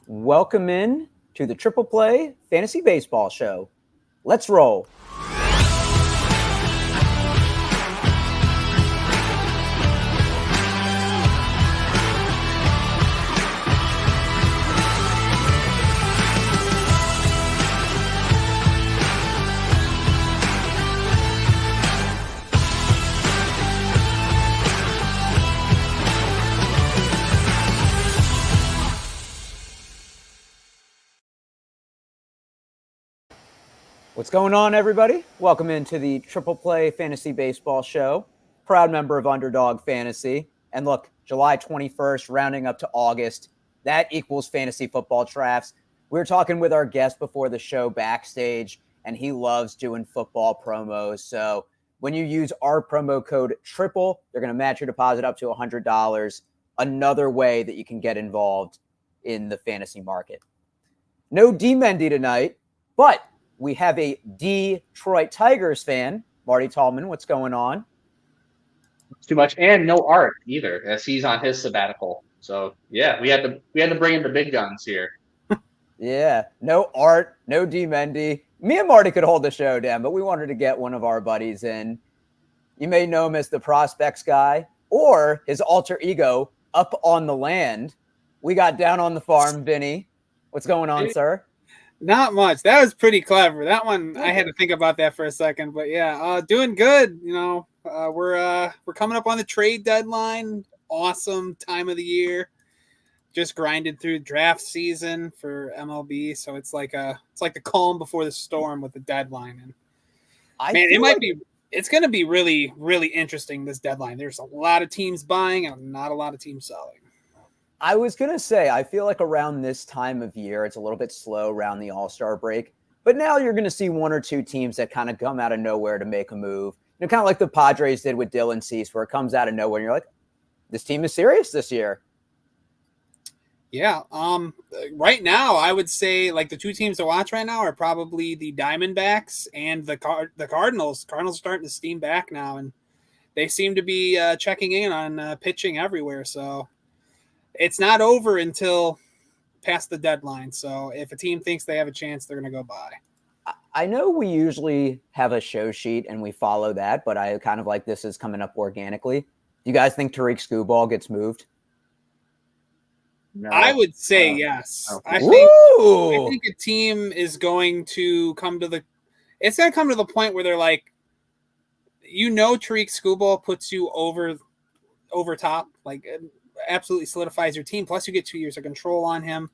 Welcome in to the Triple Play Fantasy Baseball Show. Let's roll. What's going on, everybody? Welcome into the Triple Play Fantasy Baseball Show. Proud member of Underdog Fantasy. And look, July 21st, rounding up to August, that equals fantasy football drafts. We were talking with our guest before the show backstage, and he loves doing football promos. So when you use our promo code TRIPLE, they're going to match your deposit up to $100. Another way that you can get involved in the fantasy market. No DMendy tonight, but we have a Detroit Tigers fan, Marty Tallman. What's going on? Too much, and no art either, as he's on his sabbatical. So yeah, we had to bring in the big guns here. Yeah, no art, no DMendy. Me and Marty could hold the show down, but we wanted to get one of our buddies in. You may know him as the prospects guy or his alter ego, Up on the Land. We got Down on the Farm, Vinny. What's going on, sir? Not much. That was pretty clever. That one, I had to think about that for a second, but yeah, doing good. You know, we're coming up on the trade deadline. Awesome time of the year. Just grinded through draft season for MLB, so it's like the calm before the storm with the deadline. And it's going to be really, really interesting this deadline. There's a lot of teams buying and not a lot of teams selling. I was going to say, I feel like around this time of year, it's a little bit slow around the All-Star break. But now you're going to see one or two teams that kind of come out of nowhere to make a move. You know, kind of like the Padres did with Dylan Cease, where it comes out of nowhere and you're like, this team is serious this year. Yeah. Right now, I would say like the two teams to watch right now are probably the Diamondbacks and the Cardinals. Cardinals are starting to steam back now, and they seem to be checking in on pitching everywhere. So it's not over until past the deadline. So if a team thinks they have a chance, they're going to go buy. I know we usually have a show sheet and we follow that, but I kind of like this is coming up organically. Do you guys think Tariq Skubal gets moved? No. I would say yes. Okay. I think a team is going to come to the point where they're like, Tariq Skubal puts you over top, like absolutely solidifies your team. Plus, you get 2 years of control on him.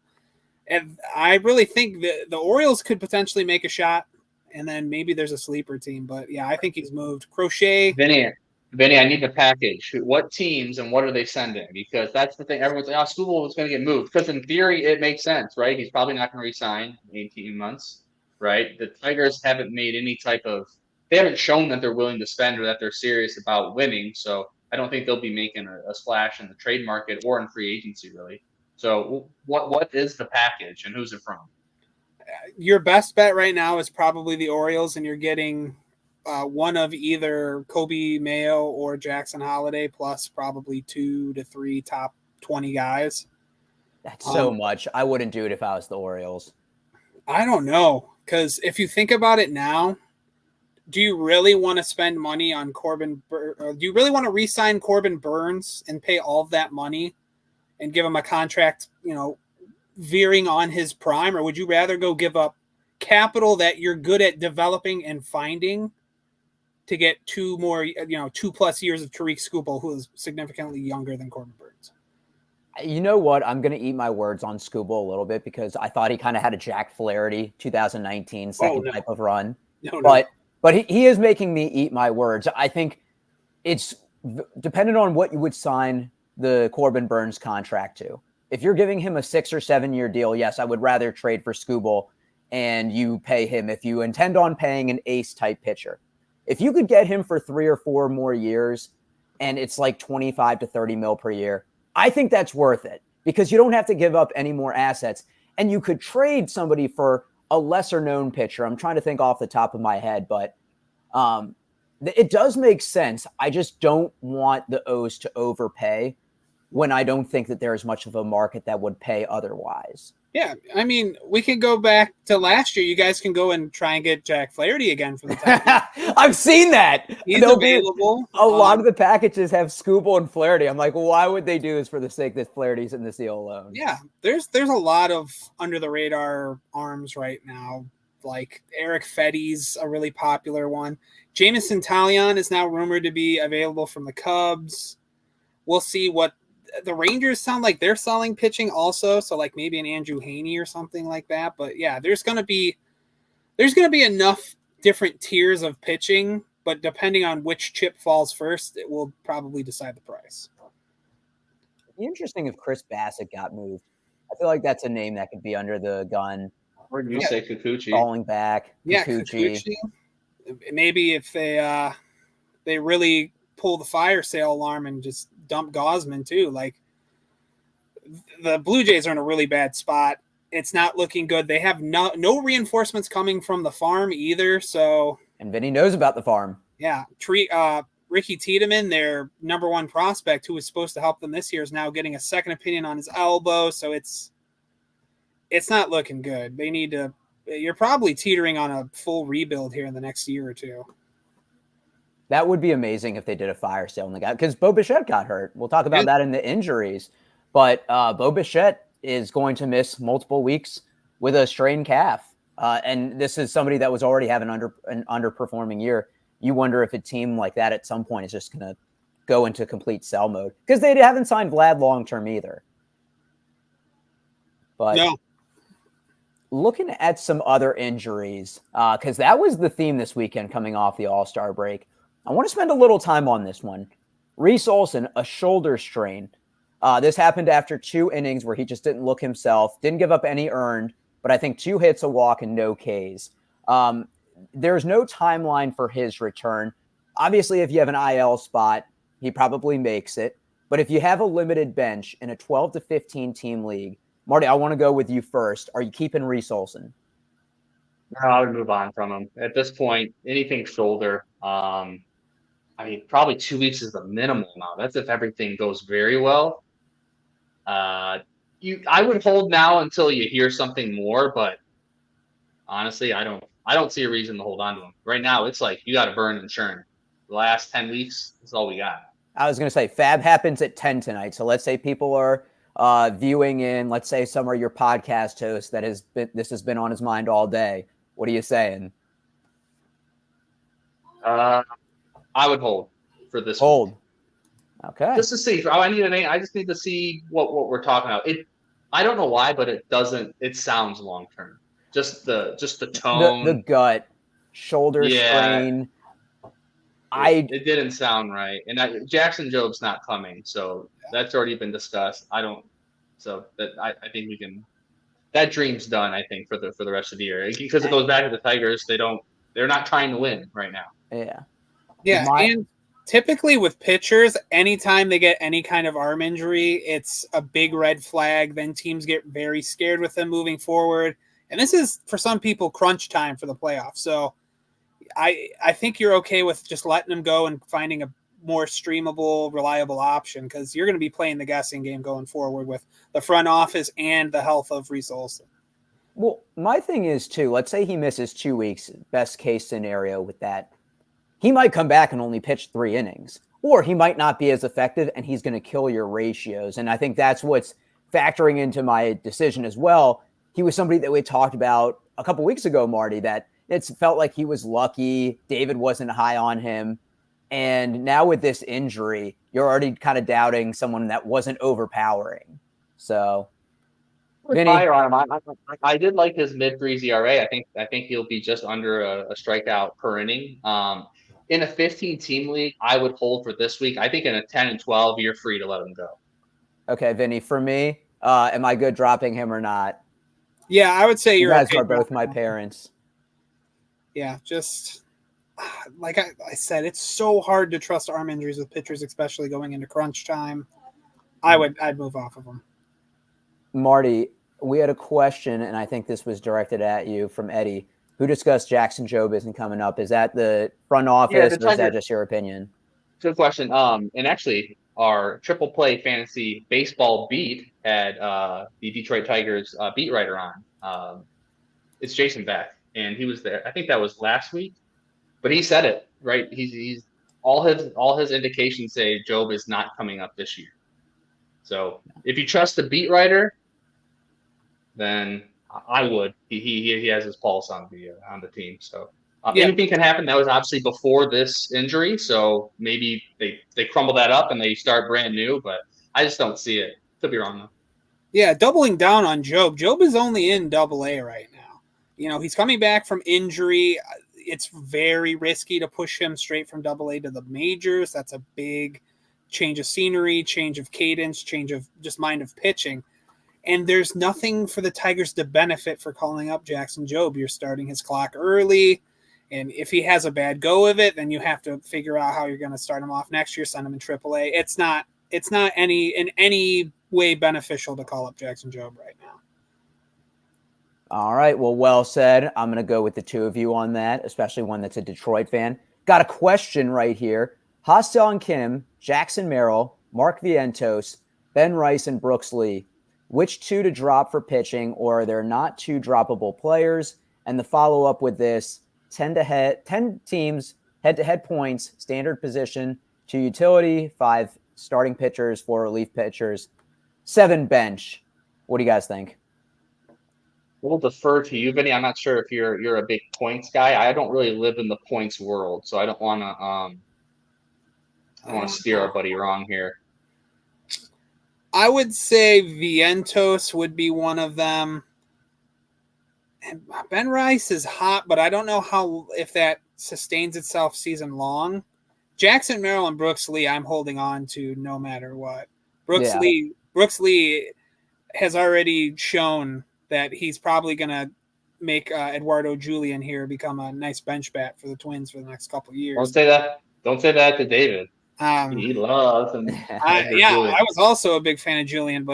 And I really think the Orioles could potentially make a shot, and then maybe there's a sleeper team. But yeah, I think he's moved. Crochet. Vinny, I need the package. What teams and what are they sending? Because that's the thing. Everyone's like, oh, Skubal was going to get moved. Because in theory, it makes sense, right? He's probably not going to resign in 18 months, right? The Tigers haven't made any they haven't shown that they're willing to spend or that they're serious about winning. So I don't think they'll be making a splash in the trade market or in free agency, really. So what is the package and who's it from? Your best bet right now is probably the Orioles, and you're getting one of either Kobe Mayo or Jackson Holiday, plus probably 2 to 3 top 20 guys. That's so much. I wouldn't do it if I was the Orioles. I don't know, because if you think about it now, do you really want to spend money on Corbin? Do you really want to re-sign Corbin Burns and pay all of that money and give him a contract, veering on his prime? Or would you rather go give up capital that you're good at developing and finding to get 2+ years of Tariq Skubal, who is significantly younger than Corbin Burns? You know what? I'm going to eat my words on Skubal a little bit because I thought he kind of had a Jack Flaherty 2019 type of run. But he is making me eat my words. I think it's dependent on what you would sign the Corbin Burns contract to. If you're giving him a 6 or 7 year deal, yes, I would rather trade for Skubal and you pay him if you intend on paying an ace type pitcher. If you could get him for 3 or 4 more years and it's like 25 to 30 mil per year, I think that's worth it because you don't have to give up any more assets and you could trade somebody for a lesser known pitcher. I'm trying to think off the top of my head, but it does make sense. I just don't want the O's to overpay when I don't think that there's much of a market that would pay otherwise. Yeah, I mean, we can go back to last year. You guys can go and try and get Jack Flaherty again for the time. I've seen that. He's available. A lot of the packages have Skubal and Flaherty. I'm like, well, why would they do this for the sake that Flaherty's in the deal alone? Yeah, there's a lot of under the radar arms right now. Like Eric Fetty's a really popular one. Jameson Taillon is now rumored to be available from the Cubs. We'll see what the Rangers sound like they're selling pitching also. So like maybe an Andrew Haney or something like that. But yeah, there's going to be enough different tiers of pitching, but depending on which chip falls first, it will probably decide the price. It'd be interesting if Chris Bassett got moved. I feel like that's a name that could be under the gun. Or you say Kikuchi. Falling back. Yeah, Kikuchi. Maybe if they really pull the fire sale alarm and just dump Gausman too. Like the Blue Jays are in a really bad spot. It's not looking good. They have no reinforcements coming from the farm either. So and Vinny knows about the farm. Yeah, Ricky Tiedemann, their number one prospect, who was supposed to help them this year, is now getting a second opinion on his elbow. So it's not looking good. They need to. You're probably teetering on a full rebuild here in the next year or two. That would be amazing if they did a fire sale on the guy, because Bo Bichette got hurt. We'll talk about that in the injuries. But Bo Bichette is going to miss multiple weeks with a strained calf. And this is somebody that was already having an underperforming year. You wonder if a team like that at some point is just going to go into complete sell mode, because they haven't signed Vlad long-term either. But no. Looking at some other injuries, because that was the theme this weekend coming off the All-Star break. I want to spend a little time on this one. Reese Olson, a shoulder strain. This happened after 2 innings where he just didn't look himself, didn't give up any earned, but I think 2 hits, a walk, and no Ks. There's no timeline for his return. Obviously, if you have an IL spot, he probably makes it. But if you have a limited bench in a 12 to 15 team league, Marty, I want to go with you first. Are you keeping Reese Olson? No, I would move on from him. At this point, anything shoulder, I mean, probably 2 weeks is the minimum now. That's if everything goes very well. I would hold now until you hear something more, but honestly, I don't see a reason to hold on to him. Right now, it's like you got to burn and churn. The last 10 weeks, that's all we got. I was going to say, Fab happens at 10 tonight. So let's say people are viewing in, let's say some are your podcast hosts this has been on his mind all day. What are you saying? I would hold for this. Hold. Week. Okay. Just to see. I just need to see what we're talking about. I don't know why, but it sounds long term. Just the tone. The gut, shoulder strain. It didn't sound right. And Jackson Job's not coming, so that's already been discussed. I think we can. That dream's done, I think, for the rest of the year, because it goes back to the Tigers. They're not trying to win right now. Yeah. And typically with pitchers, anytime they get any kind of arm injury, it's a big red flag. Then teams get very scared with them moving forward. And this is, for some people, crunch time for the playoffs. So I think you're okay with just letting them go and finding a more streamable, reliable option, because you're going to be playing the guessing game going forward with the front office and the health of Reese Olson. Well, my thing is, too, let's say he misses 2 weeks, best case scenario with that. He might come back and only pitch 3 innings, or he might not be as effective and he's going to kill your ratios. And I think that's what's factoring into my decision as well. He was somebody that we talked about a couple weeks ago, Marty, that it's felt like he was lucky. David wasn't high on him. And now with this injury, you're already kind of doubting someone that wasn't overpowering. So, Vinny, I did like his mid-3s ERA. I think he'll be just under a strikeout per inning. In a 15-team league, I would hold for this week. I think in a 10 and 12, you're free to let him go. Okay, Vinny, for me, am I good dropping him or not? Yeah, I would say you guys are both my parents. Yeah, just like I said, it's so hard to trust arm injuries with pitchers, especially going into crunch time. I'd move off of them. Marty, we had a question, and I think this was directed at you from Eddie, who discussed Jackson Jobe isn't coming up. Is that the front office, or is that just your opinion? Good question. And actually, our triple play fantasy baseball beat had the Detroit Tigers beat writer on. It's Jason Beck, and he was there. I think that was last week, but he said it right. He's all his indications say Job is not coming up this year. So if you trust the beat writer, then I would. He has his pulse on the team. So anything can happen. That was obviously before this injury, so maybe they crumble that up and they start brand new. But I just don't see it. Could be wrong though. Yeah, doubling down on Job. Job is only in Double-A right now. You know, he's coming back from injury. It's very risky to push him straight from Double-A to the majors. That's a big change of scenery, change of cadence, change of just mind of pitching. And there's nothing for the Tigers to benefit for calling up Jackson Job. You're starting his clock early. And if he has a bad go of it, then you have to figure out how you're going to start him off next year, send him in AAA. It's not in any way beneficial to call up Jackson Job right now. All right. Well said. I'm going to go with the two of you on that, especially one that's a Detroit fan. Got a question right here. Ha-Seong Kim, Jackson Merrill, Mark Vientos, Ben Rice, and Brooks Lee. Which two to drop for pitching, or are there not two droppable players? And the follow-up with this, 10 teams, head-to-head points, standard position, 2 utility, 5 starting pitchers, 4 relief pitchers, 7 bench. What do you guys think? We'll defer to you, Vinny. I'm not sure if you're a big points guy. I don't really live in the points world, so I don't want to steer our buddy wrong here. I would say Vientos would be one of them. And Ben Rice is hot, but I don't know if that sustains itself season long. Jackson Merrill and Brooks Lee, I'm holding on to no matter what. Brooks Lee has already shown that he's probably going to make Eduardo Julian here become a nice bench bat for the Twins for the next couple of years. Don't say that to David. He loves him. I was also a big fan of Julian,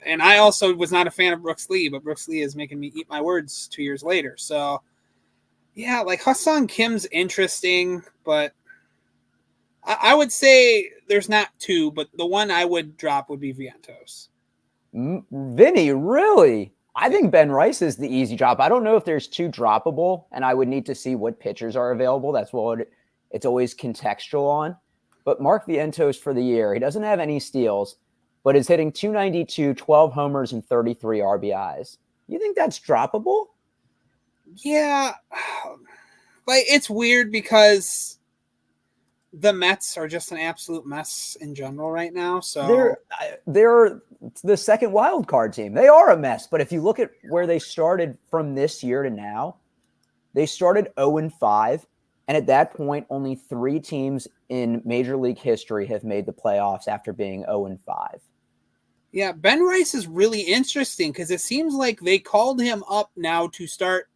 and I also was not a fan of Brooks Lee, but Brooks Lee is making me eat my words 2 years later. So, yeah, like Ha-Seong Kim's interesting, but I would say there's not two, but the one I would drop would be Vientos. Vinny, really? I think Ben Rice is the easy drop. I don't know if there's two droppable, and I would need to see what pitchers are available. That's what it's always contextual on. But Mark Vientos for the year, he doesn't have any steals, but is hitting 292, 12 homers, and 33 RBIs. You think that's droppable? Yeah. Like, it's weird because the Mets are just an absolute mess in general right now. So they're the second wild card team. They are a mess. But if you look at where they started from this year to now, they started 0-5. And at that point, only 3 teams in Major League history have made the playoffs after being 0-5. Yeah, Ben Rice is really interesting because it seems like they called him up now to start.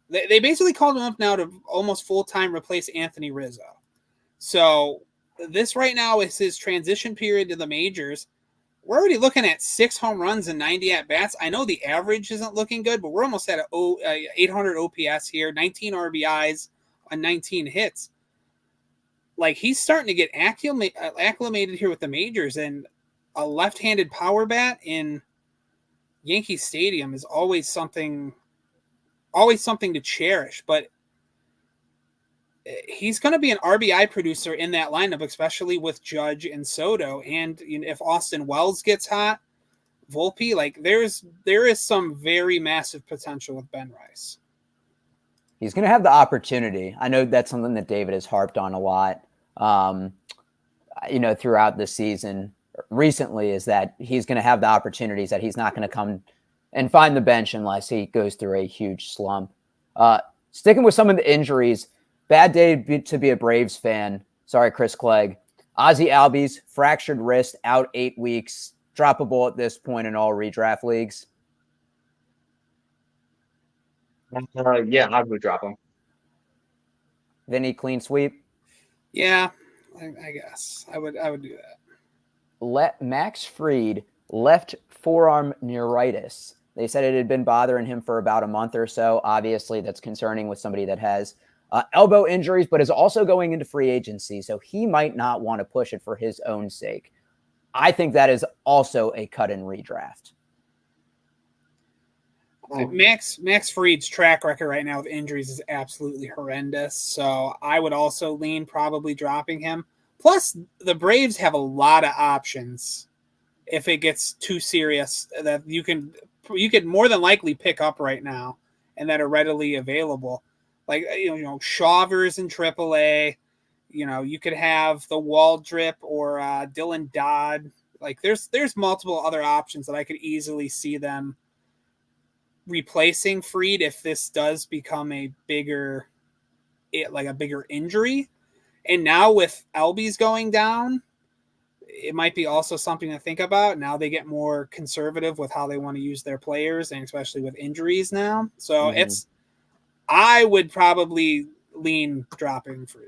They basically called him up now to almost full-time replace Anthony Rizzo. So this right now is his transition period to the majors. We're already looking at 6 home runs and 90 at-bats. I know the average isn't looking good, but we're almost at 800 OPS here, 19 RBIs. On 19 hits. Like, he's starting to get acclimated here with the majors, and a left-handed power bat in Yankee Stadium is always something to cherish. But he's going to be an RBI producer in that lineup, especially with Judge and Soto. And if Austin Wells gets hot, Volpe, like there is some very massive potential with Ben Rice. He's going to have the opportunity. I know that's something that David has harped on a lot, throughout the season recently, is that he's going to have the opportunities, that he's not going to come and find the bench unless he goes through a huge slump. Sticking with some of the injuries, bad day to be a Braves fan. Sorry, Chris Clegg. Ozzie Albies, fractured wrist, out 8 weeks, droppable at this point in all redraft leagues. Yeah, I would drop him. Vinny, clean sweep? Yeah, I guess. I would do that. Max Fried, left forearm neuritis. They said it had been bothering him for about a month or so. Obviously, that's concerning with somebody that has elbow injuries, but is also going into free agency, so he might not want to push it for his own sake. I think that is also a cut and redraft. Max Fried's track record right now with injuries is absolutely horrendous. So I would also lean probably dropping him. Plus, the Braves have a lot of options if it gets too serious that you could more than likely pick up right now and that are readily available. Like, Shawver's in AAA. You could have the Waldrip or Dylan Dodd. Like, there's multiple other options that I could easily see them replacing Fried if this does become a bigger injury. And now with Albies going down, it might be also something to think about. Now they get more conservative with how they want to use their players, and especially with injuries now. So I would probably lean dropping Fried.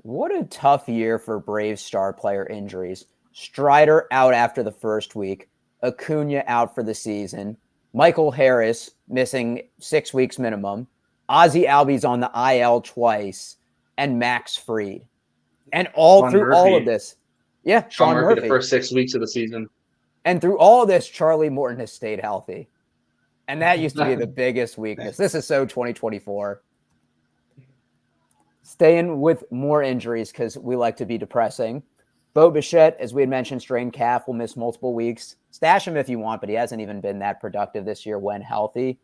What a tough year for Braves star player injuries. Strider out after the first week, Acuna out for the season, Michael Harris missing 6 weeks minimum, Ozzie Albies on the IL twice, and Max Fried. And all of this. Yeah, Sean Murphy. The first 6 weeks of the season. And through all of this, Charlie Morton has stayed healthy. And that used to be the biggest weakness. This is so 2024. Staying with more injuries because we like to be depressing. Bo Bichette, as we had mentioned, strained calf, will miss multiple weeks. Stash him if you want, but he hasn't even been that productive this year when healthy.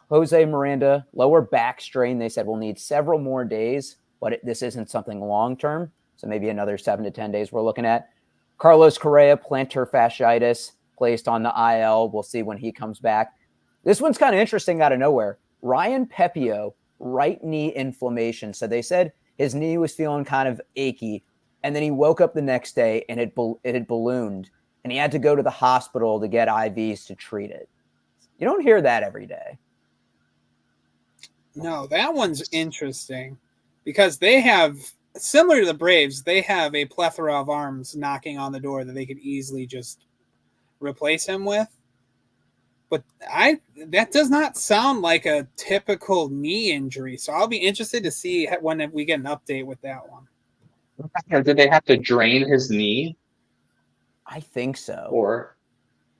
Jose Miranda, lower back strain. They said will need several more days, but this isn't something long-term. So maybe another 7 to 10 days we're looking at. Carlos Correa, plantar fasciitis, placed on the IL. We'll see when he comes back. This one's kind of interesting out of nowhere. Ryan Pepio, right knee inflammation. So they said his knee was feeling kind of achy, and then he woke up the next day and it had ballooned, and he had to go to the hospital to get IVs to treat it. You don't hear that every day. No, that one's interesting because they have, similar to the Braves, they have a plethora of arms knocking on the door that they could easily just replace him with. But that does not sound like a typical knee injury. So I'll be interested to see when we get an update with that one. Did they have to drain his knee? I think so. Or,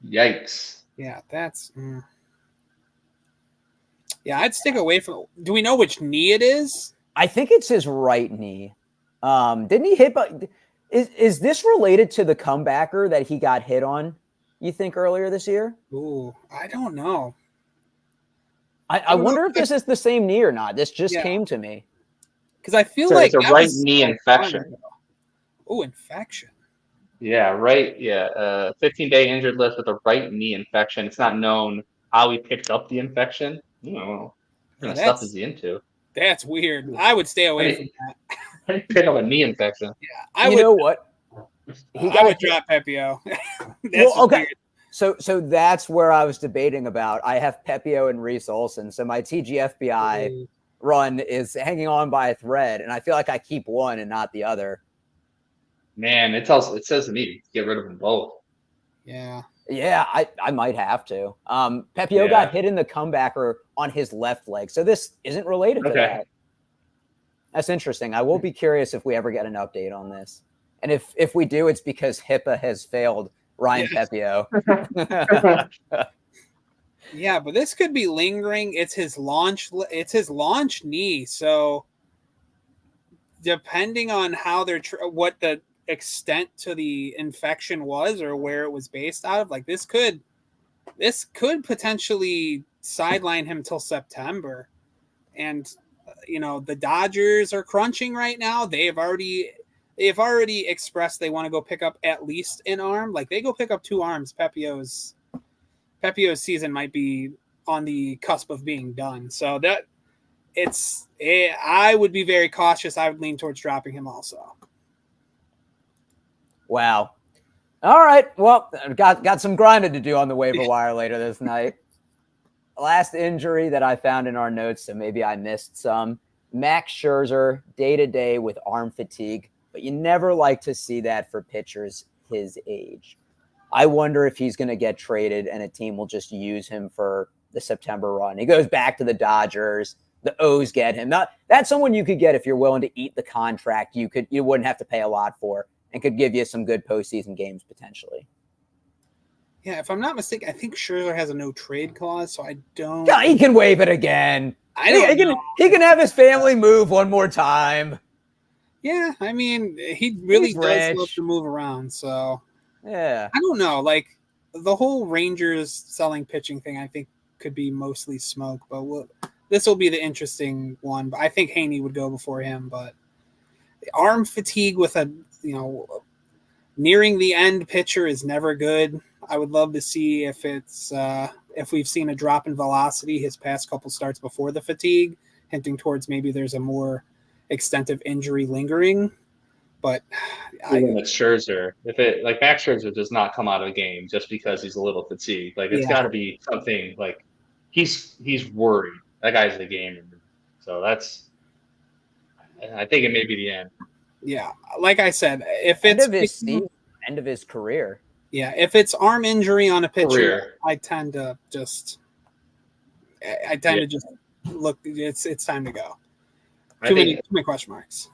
yikes. Yeah, that's... Yeah, I'd stick away from... Do we know which knee it is? I think it's his right knee. Didn't he hit... Is this related to the comebacker that he got hit on, you think, earlier this year? Ooh, I don't know. I wonder if this is the same knee or not. This just came to me. Because I feel like... It's a right knee infection. Oh, infection. Yeah, right. Yeah, 15-day injured list with a right knee infection. It's not known how he picked up the infection. What kind of stuff is he into? That's weird. I would stay away from that. How do you pick up a knee infection? Yeah, I would know what? I would drop Pepio. Okay. Weird. So that's where I was debating about. I have Pepio and Reese Olson. So my TGFBI run is hanging on by a thread, and I feel like I keep one and not the other. Man, it says to me to get rid of them both. Yeah. Yeah, I might have to. Pepio got hit in the comebacker on his left leg, so this isn't related to that. That's interesting. I will be curious if we ever get an update on this. And if we do, it's because HIPAA has failed Ryan Pepio. Yeah, but this could be lingering. It's his launch knee. So depending on how what the extent to the infection was or where it was based out of, like this could potentially sideline him till September. And the Dodgers are crunching right now. They've already expressed they want to go pick up at least an arm. Like they go pick up 2 arms. Pepio's season might be on the cusp of being done. So I would be very cautious. I would lean towards dropping him also. Wow. All right. Well, got some grinding to do on the waiver wire later this night. Last injury that I found in our notes, so maybe I missed some. Max Scherzer, day-to-day with arm fatigue, but you never like to see that for pitchers his age. I wonder if he's going to get traded and a team will just use him for the September run. He goes back to the Dodgers. The O's get him. That's someone you could get if you're willing to eat the contract. You wouldn't have to pay a lot for. and could give you some good postseason games potentially. Yeah, if I'm not mistaken, I think Scherzer has a no trade clause, so I don't. God, he can waive it again. He can have his family move one more time. Yeah, I mean, he really does love to move around, so yeah. I don't know. Like the whole Rangers selling pitching thing, I think could be mostly smoke, but this will be the interesting one. But I think Haney would go before him. But the arm fatigue with a nearing the end pitcher is never good. I would love to see if it's if we've seen a drop in velocity his past couple starts before the fatigue, hinting towards maybe there's a more extensive injury lingering. But even with Scherzer, if it like Max Scherzer does not come out of a game just because he's a little fatigued, like it's got to be something like he's worried. That guy's a gamer, so I think it may be the end. Yeah, like I said, if it's end of his career. Yeah, if it's arm injury on a pitcher, I tend to just look. It's time to go. Too many question marks.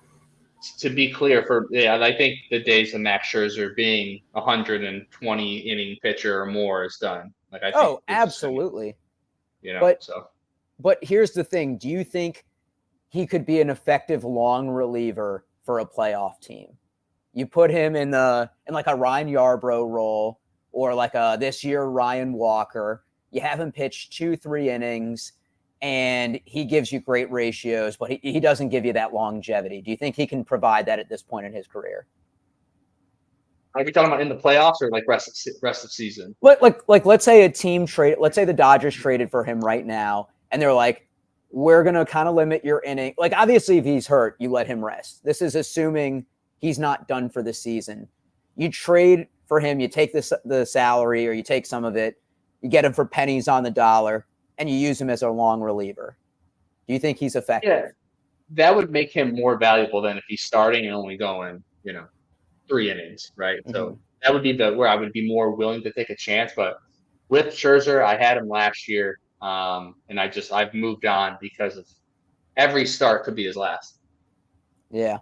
To be clear, I think the days of Max Scherzer being 120 inning pitcher or more is done. Like I think absolutely. But here's the thing: do you think he could be an effective long reliever for a playoff team? You put him in like a Ryan Yarbrough role or like this year Ryan Walker. You have him pitch 2-3 innings, and he gives you great ratios, but he doesn't give you that longevity. Do you think he can provide that at this point in his career? Are we talking about in the playoffs or like rest of season? Like let's say a team trade. Let's say the Dodgers traded for him right now, and they're like, we're gonna kind of limit your inning. Like obviously, if he's hurt, you let him rest. This is assuming he's not done for the season. You trade for him, you take the salary or you take some of it, you get him for pennies on the dollar, and you use him as a long reliever. Do you think he's effective? Yeah, that would make him more valuable than if he's starting and only going, 3 innings, right? Mm-hmm. So that would be where I would be more willing to take a chance. But with Scherzer, I had him last year, and I've moved on because of every start could be his last. Yeah.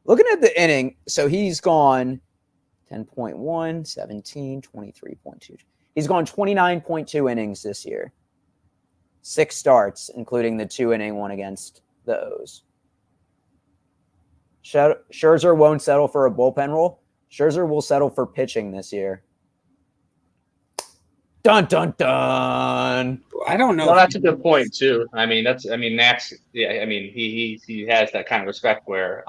Looking at the inning, so he's gone 10.1, 17, 23.2. He's gone 29.2 innings this year. 6 starts, including the 2-inning one against the O's. Scherzer won't settle for a bullpen role. Scherzer will settle for pitching this year. Dun, dun, dun. I don't know. Well, that's a good point, too. Max, he has that kind of respect where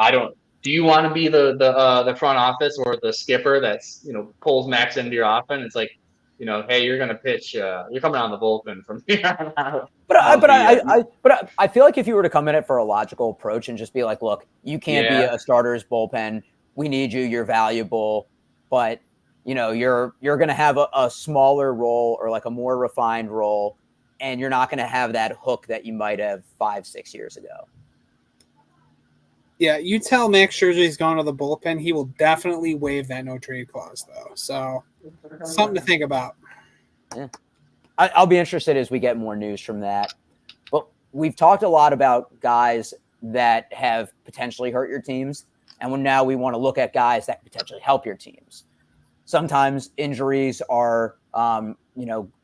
do you want to be the front office or the skipper that's, pulls Max into your offense? It's like, hey, you're going to pitch. You're coming on the bullpen from here on out. But I feel like if you were to come in it for a logical approach and just be like, look, you can't be a starter's bullpen. We need you. You're valuable. But, you're going to have a smaller role or like a more refined role, and you're not going to have that hook that you might have 5-6 years ago. Yeah, you tell Max Scherzer he's going to the bullpen, he will definitely waive that no trade clause, though. So, something to think about. Yeah. I'll be interested as we get more news from that. But we've talked a lot about guys that have potentially hurt your teams, and now we want to look at guys that potentially help your teams. Sometimes injuries are,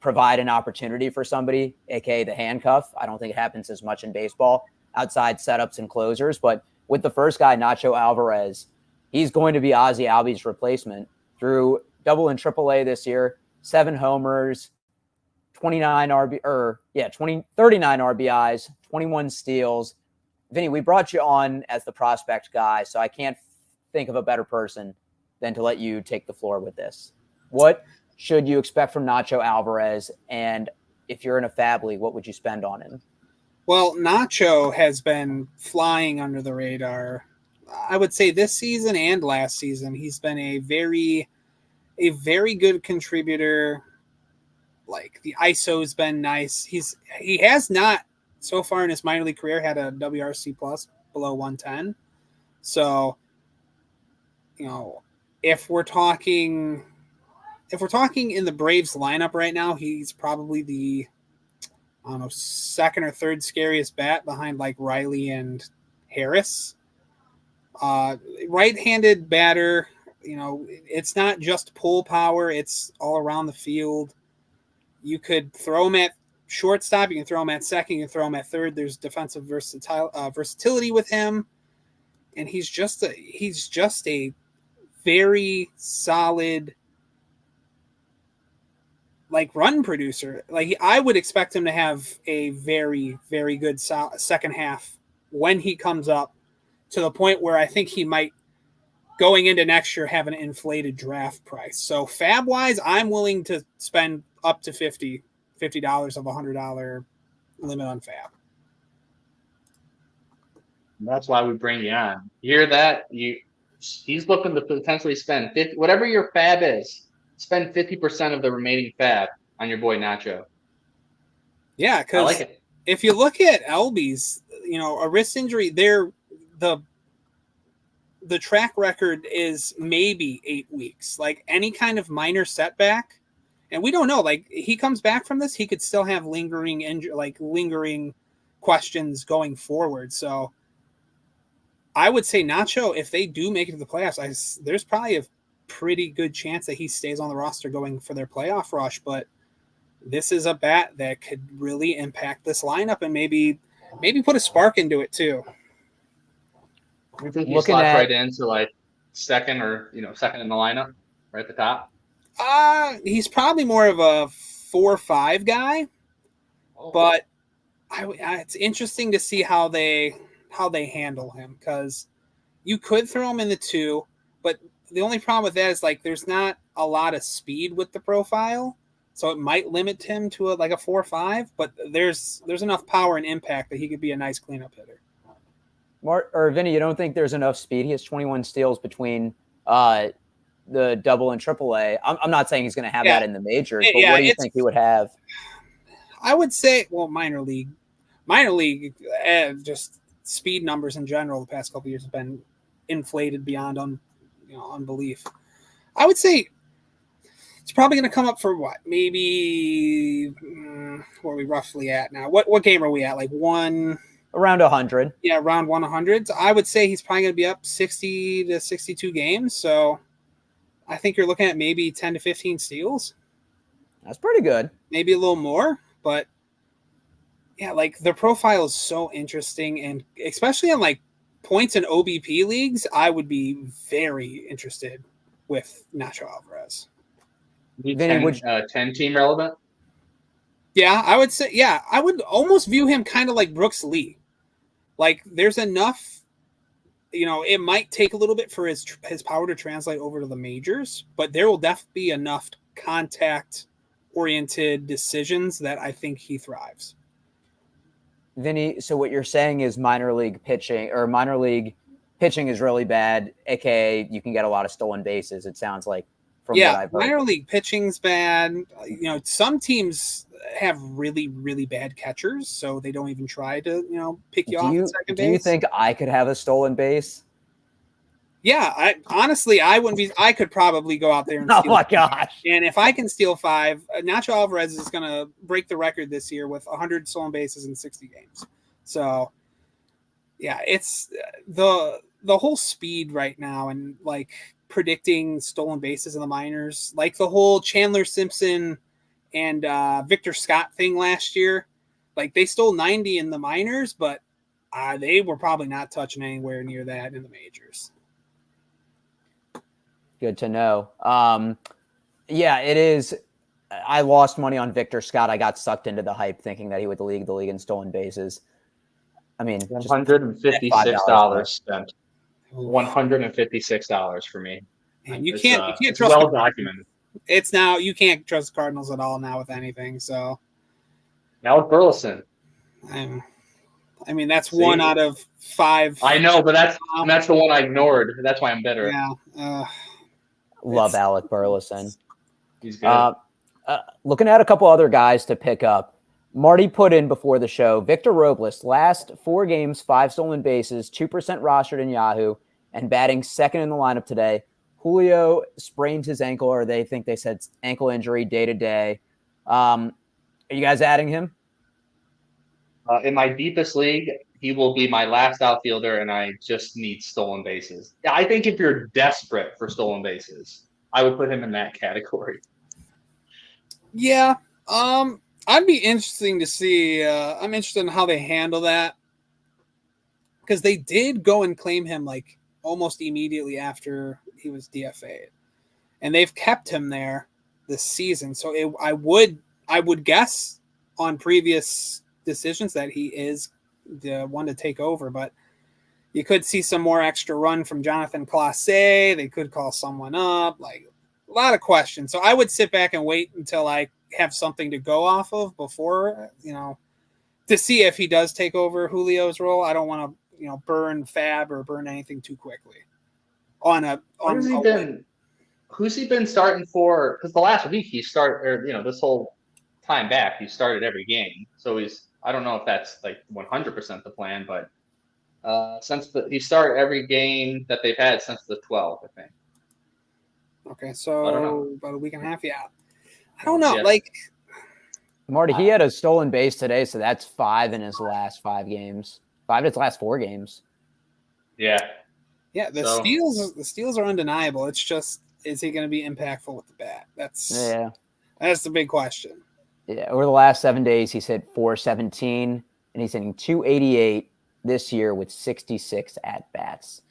provide an opportunity for somebody, aka the handcuff. I don't think it happens as much in baseball, outside setups and closers, but with the first guy, Nacho Alvarez, he's going to be Ozzie Albies' replacement through double and triple A this year, 7 homers, 39 RBIs, 21 steals. Vinny, we brought you on as the prospect guy, so I can't think of a better person than to let you take the floor with this. What should you expect from Nacho Alvarez? And if you're in a Fab League, what would you spend on him? Well, Nacho has been flying under the radar. I would say this season and last season, he's been a very good contributor. Like the ISO's been nice. He has not so far in his minor league career had a WRC plus below 110. So, if we're talking in the Braves lineup right now, he's probably the second or third scariest bat behind like Riley and Harris. Right-handed batter. it's not just pull power. It's all around the field. You could throw him at shortstop. You can throw him at second. You can throw him at third. There's defensive versatility with him. And he's just a very solid run producer. I would expect him to have a very, very good second half when he comes up, to the point where I think he might, going into next year, have an inflated draft price. So fab wise, I'm willing to spend up to $50 of $100 limit on fab. That's why we bring you on. You hear that? He's looking to potentially spend 50, whatever your fab is, spend 50% of the remaining fab on your boy Nacho. Yeah, because if you look at Elby's, a wrist injury, the track record is maybe 8 weeks. Any kind of minor setback, and we don't know. He comes back from this, he could still have lingering questions going forward. So I would say Nacho, if they do make it to the playoffs, there's probably a pretty good chance that he stays on the roster going for their playoff rush. But this is a bat that could really impact this lineup and maybe put a spark into it too. You think he slots right into second second in the lineup, right at the top? He's probably more of a 4-5 guy, but it's interesting to see how they handle him, because you could throw him in the 2, but the only problem with that is there's not a lot of speed with the profile, so it might limit him to a 4-5. But there's enough power and impact that he could be a nice cleanup hitter. Vinny, you don't think there's enough speed? He has 21 steals between the double and triple A. I'm not saying he's going to have that in the majors, but what do you think he would have? I would say, minor league, just speed numbers in general the past couple of years have been inflated beyond unbelief. I would say it's probably going to come up for what? Maybe where are we roughly at now? What game are we at? One. Around 100. Yeah, around 100. So I would say he's probably going to be up 60 to 62 games. So I think you're looking at maybe 10 to 15 steals. That's pretty good. Maybe a little more, but yeah, the profile is so interesting, and especially on points in OBP leagues, I would be very interested with Nacho Alvarez. 10 team relevant? Yeah, I would say, I would almost view him kind of like Brooks Lee. There's enough, it might take a little bit for his power to translate over to the majors, but there will definitely be enough contact-oriented decisions that I think he thrives. Vinny, so what you're saying is minor league pitching is really bad, aka you can get a lot of stolen bases, it sounds like. What I've heard. Minor league pitching's bad. Some teams have really, really bad catchers, so they don't even try to, pick you off at second base. Do you think I could have a stolen base? Yeah, I wouldn't be. I could probably go out there and steal. Oh my gosh! And if I can steal 5, Nacho Alvarez is going to break the record this year with 100 stolen bases in 60 games. So, yeah, it's the whole speed right now, and predicting stolen bases in the minors, the whole Chandler Simpson and Victor Scott thing last year. They stole 90 in the minors, but they were probably not touching anywhere near that in the majors. Good to know. Yeah, it is. I lost money on Victor Scott. I got sucked into the hype thinking that he would lead the league in stolen bases. I mean, $156 spent. $156 for me. And you can't trust. Well documented. It's now you can't trust the Cardinals at all now with anything. So now with Burleson. I mean, that's 1 out of 5. I know, but that's the one I ignored. That's why I'm bitter. Yeah. Love Alec Burleson. He's good. Looking at a couple other guys to pick up. Marty put in before the show, Victor Robles, last 4 games, 5 stolen bases, 2% rostered in Yahoo, and batting second in the lineup today. Julio sprained his ankle, or they said ankle injury day to day. Are you guys adding him? In my deepest league, he will be my last outfielder, and I just need stolen bases. I think if you're desperate for stolen bases, I would put him in that category. Yeah. I'd be interesting to see. I'm interested in how they handle that, because they did go and claim him like almost immediately after he was DFA'd, and they've kept him there this season. So I would guess on previous decisions that he is the one to take over, but you could see some more extra run from Jonathan Clase. They could call someone up, like a lot of questions. So I would sit back and wait until I have something to go off of before, to see if he does take over Julio's role. I don't want to, burn Fab or burn anything too quickly. Who's he been starting for? Because the last week he started, this whole time back, he started every game. So I don't know if that's like 100% the plan, but he started every game that they've had since the 12th, I think. Okay, so about a week and a half, yeah. I don't know, Marty, he had a stolen base today, so that's 5 in his last 5 games. 5 in his last 4 games. Yeah. Yeah, the steals are undeniable. It's just, is he going to be impactful with the bat? That's the big question. Yeah, over the last 7 days, he's hit .417, and he's hitting .288 this year with 66 at-bats.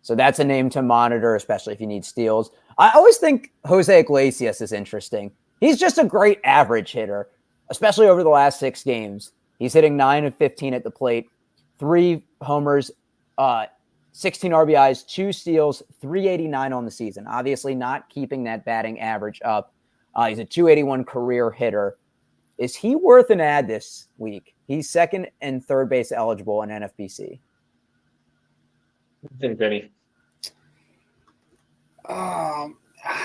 So that's a name to monitor, especially if you need steals. I always think Jose Iglesias is interesting. He's just a great average hitter, especially over the last 6 games. He's hitting 9 of 15 at the plate, 3 homers, 16 RBIs, 2 steals, 389 on the season. Obviously not keeping that batting average up. He's a .281 career hitter. Is he worth an ad this week? He's second and third base eligible in NFBC. I think Vinny.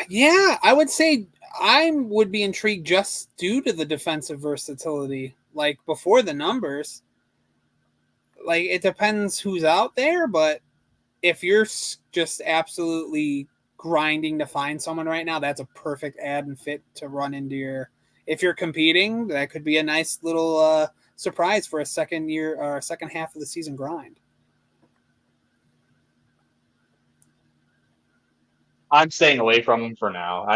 Yeah, I would say I would be intrigued just due to the defensive versatility. Like before the numbers, like it depends who's out there, but if you're just absolutely grinding to find someone right now, that's a perfect ad and fit to run into your. If you're competing, that could be a nice little surprise for a second half of the season grind. I'm staying away from him for now.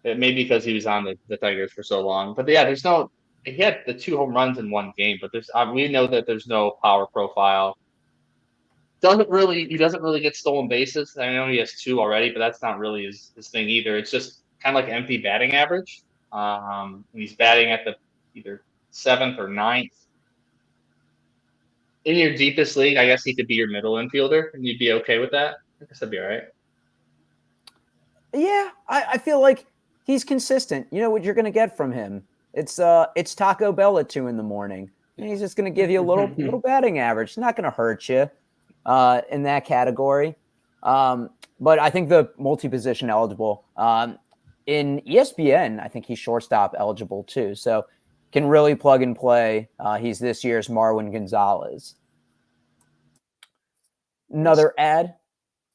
It may be because he was on the Tigers for so long, but yeah, he had the 2 home runs in 1 game, but we know that there's no power profile. He doesn't really get stolen bases. I know he has 2 already, but that's not really his thing either. It's just kind of like empty batting average. He's batting at the either 7th or 9th. In your deepest league, I guess he could be your middle infielder, and you'd be okay with that. I guess that'd be all right. Yeah, I feel like he's consistent. You know what you're going to get from him. It's Taco Bell at 2 a.m. and he's just going to give you a little batting average. It's not going to hurt you in that category. But I think the multi-position eligible in ESPN, I think he's shortstop eligible too. So can really plug and play. He's this year's Marwin Gonzalez. Another ad,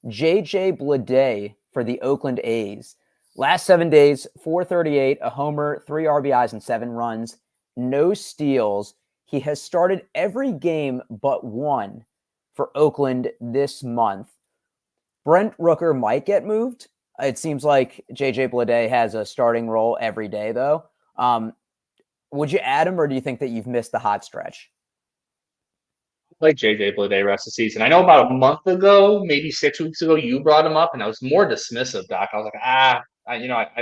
JJ Bleday for the Oakland A's. Last 7 days, .438, a homer, 3 RBIs, and 7 runs. No steals. He has started every game but 1 for Oakland this month. Brent Rooker might get moved. It seems like JJ Bleday has a starting role every day, though. Would you add him, or do you think that you've missed the hot stretch? Like JJ Bleday rest of the season. I know about a month ago, maybe 6 weeks ago, you brought him up, and I was more dismissive, Doc. I was like, I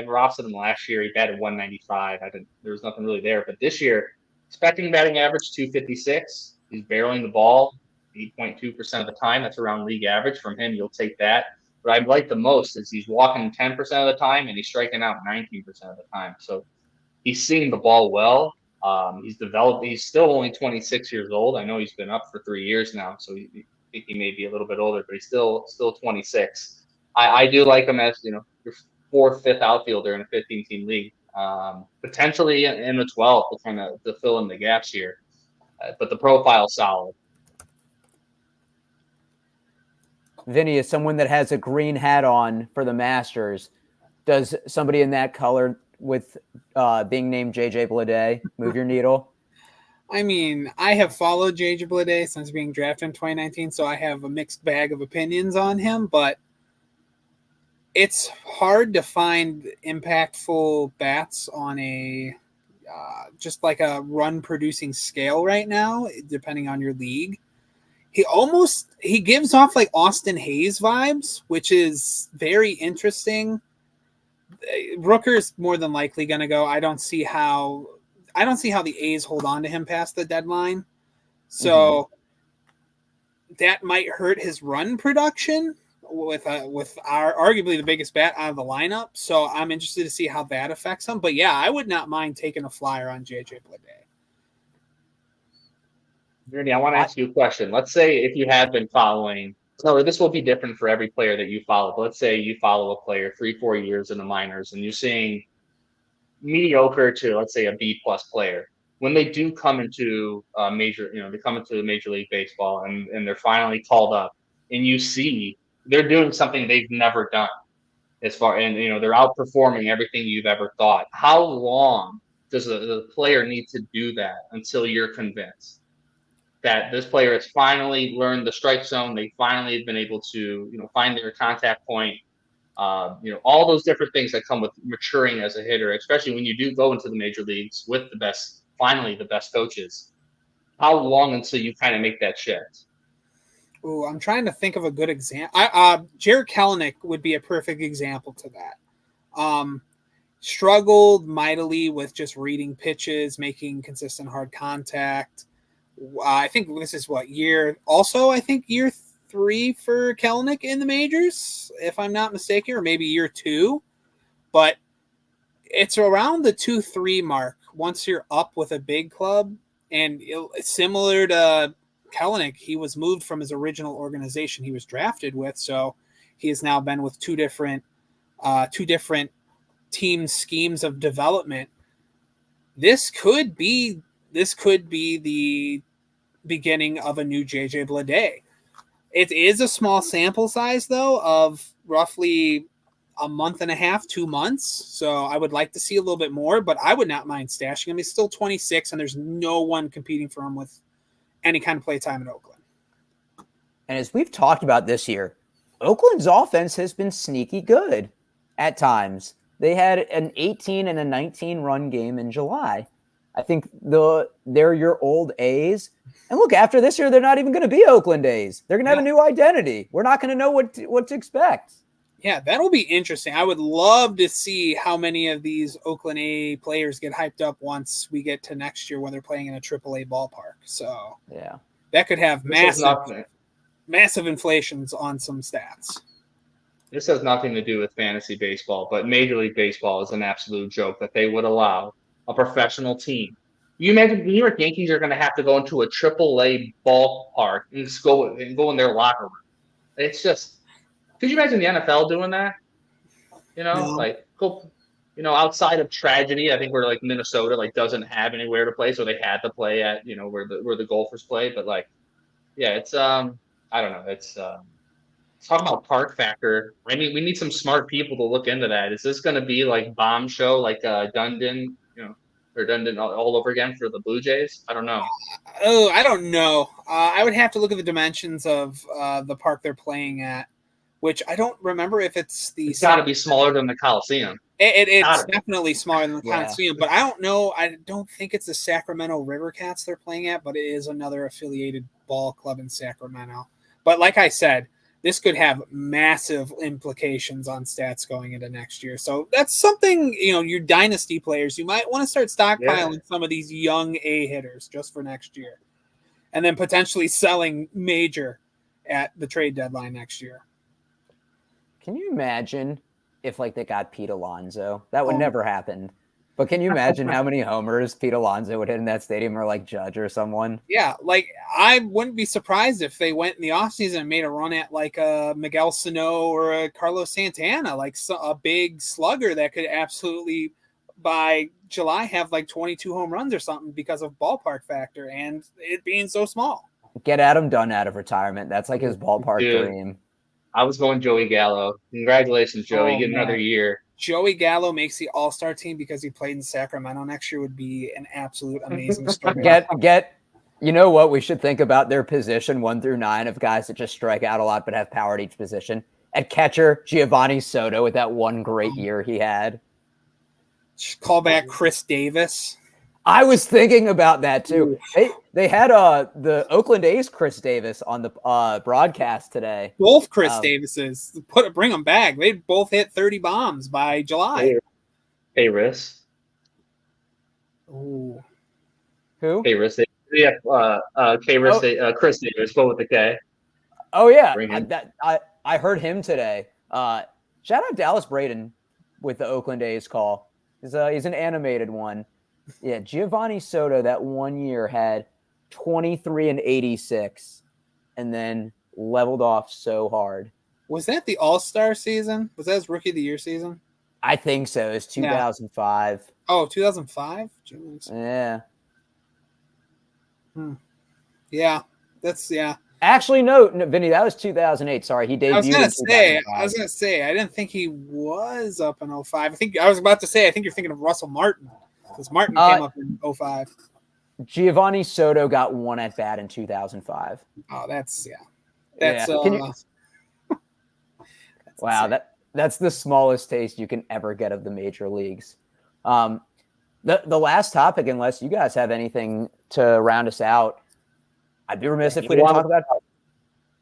rostered him last year. He batted 195. There was nothing really there. But this year, expecting batting average 256. He's barreling the ball 8.2% of the time. That's around league average. From him, you'll take that. What I like the most is he's walking 10% of the time, and he's striking out 19% of the time. So he's seeing the ball well. He's developed. He's still only 26 years old. I know he's been up for 3 years now, so I think he may be a little bit older, but he's still 26. I do like him as your 4th, 5th outfielder in a 15-team league, potentially in the 12th to kind of to fill in the gaps here. But the profile's solid. Vinny, as someone that has a green hat on for the Masters, does somebody in that color with being named JJ Bleday move your needle? I mean, I have followed JJ Bleday since being drafted in 2019, so I have a mixed bag of opinions on him, but it's hard to find impactful bats on a just like a run producing scale right now, depending on your league. He gives off like Austin Hayes vibes, which is very interesting. Rooker's more than likely going to go. I don't see how the A's hold on to him past the deadline. So that might hurt his run production with our arguably the biggest bat out of the lineup. So I'm interested to see how that affects him. But yeah, I would not mind taking a flyer on JJ Bleday. Ernie, I want to ask you a question. Let's say if you have been following, no, this will be different for every player that you follow. But let's say you follow a player 3-4 years in the minors, and you're seeing mediocre to, let's say, a B+ player. When they do come into they come into Major League Baseball and they're finally called up, and you see they're doing something they've never done and they're outperforming everything you've ever thought. How long does the player need to do that until you're convinced that this player has finally learned the strike zone? They finally have been able to, find their contact point. All those different things that come with maturing as a hitter, especially when you do go into the major leagues with the best coaches. How long until you kind of make that shift? Ooh, I'm trying to think of a good example. Jared Kelenic would be a perfect example to that. Struggled mightily with just reading pitches, making consistent hard contact. I think this is year 3 for Kelenic in the majors, if I'm not mistaken, or maybe year 2. But it's around the 2-3 mark once you're up with a big club. And similar to Kelenic, he was moved from his original organization he was drafted with, so he has now been with two different team schemes of development. This could be the beginning of a new JJ Bleday. It is a small sample size, though, of roughly a month and a half, 2 months. So I would like to see a little bit more, but I would not mind stashing him. He's still 26, and there's no one competing for him with any kind of play time in Oakland. And as we've talked about this year, Oakland's offense has been sneaky good at times. They had an 18 and a 19 run game in July. I think they're your old A's. And look, after this year, they're not even going to be Oakland A's. They're going to have a new identity. We're not going to know what to expect. Yeah, that'll be interesting. I would love to see how many of these Oakland A players get hyped up once we get to next year when they're playing in a AAA ballpark. So yeah, that could have massive inflations on some stats. This has nothing to do with fantasy baseball, but Major League Baseball is an absolute joke that they would allow a professional team. You imagine the New York Yankees are going to have to go into a AAA ballpark and just go in their locker room. It's just, could you imagine the NFL doing that? No. Outside of tragedy, I think where Minnesota doesn't have anywhere to play, so they had to play at where the Golfers play. But it's I don't know. It's talking about park factor. I mean, we need some smart people to look into that. Is this going to be like Bomb Show, Dundon, or Dundon all over again for the Blue Jays? I don't know. Oh, I don't know. I would have to look at the dimensions of the park they're playing at, which I don't remember if it's the. It's got to be smaller than the Coliseum. It's definitely smaller than the Coliseum, but I don't know. I don't think it's the Sacramento River Cats they're playing at, but it is another affiliated ball club in Sacramento. But like I said, this could have massive implications on stats going into next year. So that's something, your dynasty players, you might want to start stockpiling some of these young A hitters just for next year. And then potentially selling major at the trade deadline next year. Can you imagine if they got Pete Alonso? That would never happen. But can you imagine how many homers Pete Alonso would hit in that stadium, or Judge or someone? Yeah, I wouldn't be surprised if they went in the offseason and made a run at a Miguel Sano or a Carlos Santana, a big slugger that could absolutely, by July, have 22 home runs or something because of ballpark factor and it being so small. Get Adam Dunn out of retirement. That's his ballpark dream. I was going Joey Gallo. Congratulations, Joey. Get another year. Joey Gallo makes the All-Star team because he played in Sacramento next year would be an absolute amazing story. You know what? We should think about their position 1 through 9 of guys that just strike out a lot but have power at each position. At catcher, Giovanni Soto with that one great year he had. Call back Chris Davis. I was thinking about that too. They had the Oakland A's Chris Davis on the broadcast today. Both Chris Davises. Bring them back. They both hit 30 bombs by July. Hey, Riss. Ooh. Who? Hey, Riss. Yeah, Chris Davis, go with the K. Oh yeah, I heard him today. Shout out Dallas Braden with the Oakland A's call. He's an animated one. Yeah, Giovanni Soto that one year had 23 and 86, and then leveled off so hard. Was that the All-Star season? Was that his Rookie of the Year season? I think so. It's 2005. Yeah. Oh, 2005? Yeah. Yeah, Actually, no, Vinny, that was 2008. Sorry, he debuted. I was gonna say, I didn't think he was up in 05. I was about to say, I think you're thinking of Russell Martin, because Martin came up in 05. Giovanni Soto got one at bat in 2005. Oh, that's. Wow, that's the smallest taste you can ever get of the major leagues. The last topic, unless you guys have anything to round us out, I'd be remiss if we didn't talk about.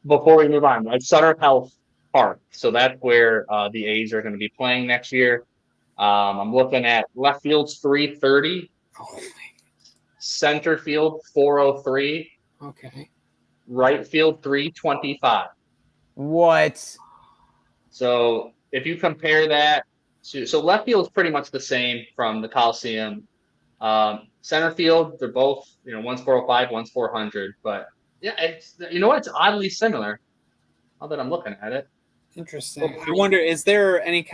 Before we move on, like Sutter Health Park, so that's where the A's are going to be playing next year. I'm looking at left field's 330, center field 403, okay, right field 325. What? So if you compare that so left field is pretty much the same from the Coliseum. Center field, they're both, one's 405, one's 400. But yeah, it's oddly similar. Now that I'm looking at it. Interesting. I wonder, is there any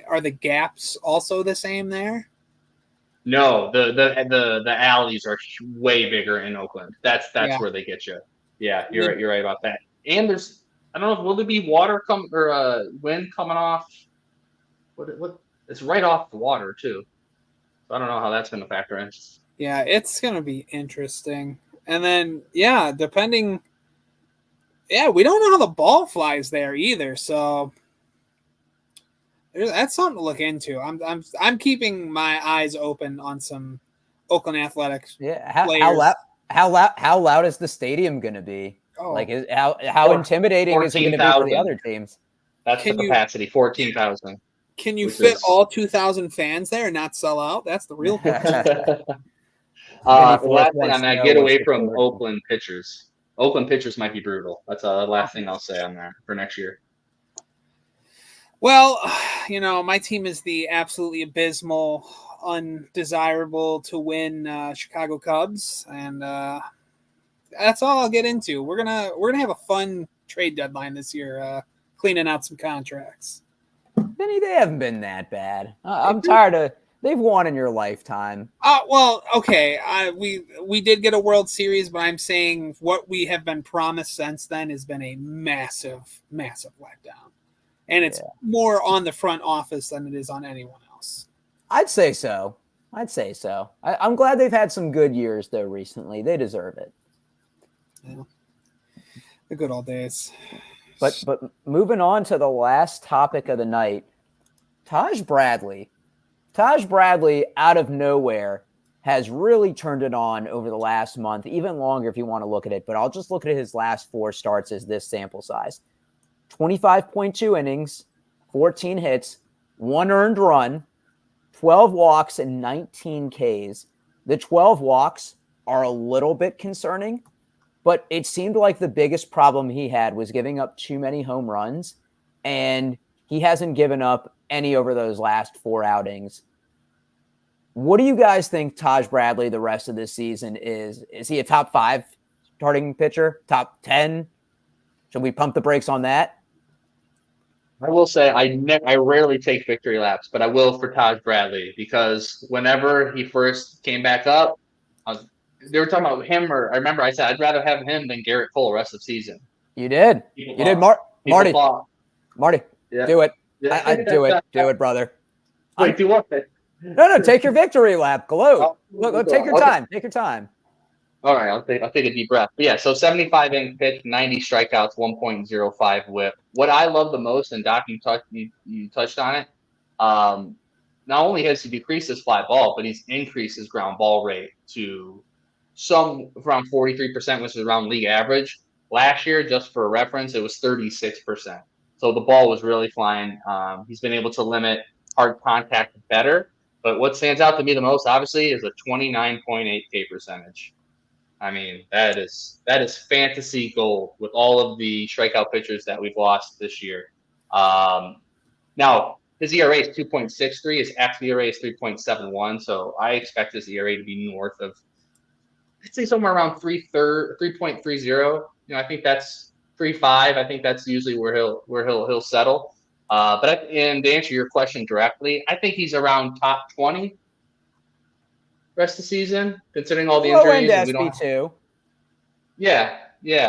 are the gaps also the same there? No, the alleys are way bigger in Oakland. That's where they get you. Yeah, you're right about that. And I don't know, will there be wind coming off? What? It's right off the water too. So I don't know how that's going to factor in. Yeah, it's going to be interesting. And then, we don't know how the ball flies there either. So that's something to look into. I'm keeping my eyes open on some Oakland Athletics. Yeah, how loud is the stadium going to be? Oh. Like, how intimidating is it going to be for the other teams? That's the capacity, 14,000. Can you fit all 2,000 fans there and not sell out? That's the real question. Last thing on that, get away from Oakland pitchers. Oakland pitchers might be brutal. That's the last thing I'll say on that for next year. Well, my team is the absolutely abysmal, undesirable to win Chicago Cubs, and that's all I'll get into. We're gonna have a fun trade deadline this year, cleaning out some contracts. Vinny, they haven't been that bad. I'm tired of. They've won in your lifetime. Well, okay. We did get a World Series, but I'm saying what we have been promised since then has been a massive, massive letdown, and it's more on the front office than it is on anyone else. I'd say so. I'm glad they've had some good years though recently. They deserve it. Yeah. The good old days. But moving on to the last topic of the night, Taj Bradley out of nowhere has really turned it on over the last month, even longer if you want to look at it. But I'll just look at his last 4 starts as this sample size. 25.2 innings, 14 hits, 1 earned run, 12 walks, and 19 Ks. The 12 walks are a little bit concerning, but it seemed like the biggest problem he had was giving up too many home runs, and he hasn't given up any over those last 4 outings. What do you guys think Taj Bradley the rest of this season is? Is he a top 5 starting pitcher? Top 10? Should we pump the brakes on that? I will say I rarely take victory laps, but I will for Taj Bradley, because whenever he first came back up, they were talking about him, or I remember I said I'd rather have him than Garrett Cole rest of the season. You did. Marty. Yeah. Do it. Yeah. I'd do it. Do it, brother. Wait, do what? No, take your victory lap. Gloat. Look, take your time. Take your time. All right, I'll take a deep breath. But yeah, so 75 innings pitched, 90 strikeouts, 1.05 WHIP. What I love the most, and Doc, you touched on it. Not only has he decreased his fly ball, but he's increased his ground ball rate to around 43%, which is around league average. Last year, just for reference, it was 36%. So the ball was really flying. He's been able to limit hard contact better. But what stands out to me the most, obviously, is a 29.8 K percentage. I mean, that is fantasy gold with all of the strikeout pitchers that we've lost this year. Now, his ERA is 2.63. His xERA is 3.71. So I expect his ERA to be north of, I'd say somewhere around 3.30. I think that's 3.5. I think that's usually where he'll settle. And to answer your question directly, I think he's around top 20 rest of the season, considering all the injuries. And SP2. Yeah.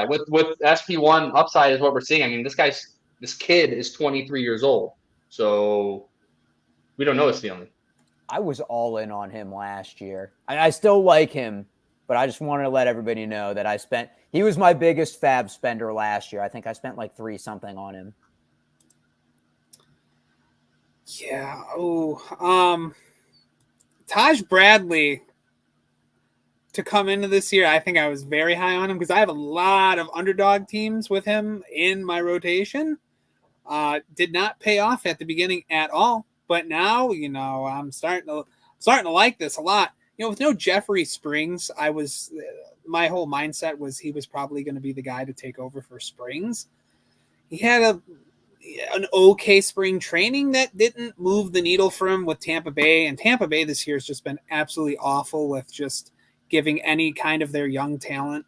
With SP1 upside is what we're seeing. I mean, this kid is 23 years old, so we don't know his ceiling. I was all in on him last year. I still like him, but I just wanted to let everybody know that he was my biggest fab spender last year. I think I spent like 3 something on him. Yeah. Oh, Taj Bradley to come into this year, I think I was very high on him because I have a lot of underdog teams with him in my rotation. Did not pay off at the beginning at all, but now I'm starting to like this a lot. With no Jeffrey Springs, my whole mindset was he was probably going to be the guy to take over for Springs. He had an okay spring training that didn't move the needle for him with Tampa Bay. And Tampa Bay this year has just been absolutely awful with just giving any kind of their young talent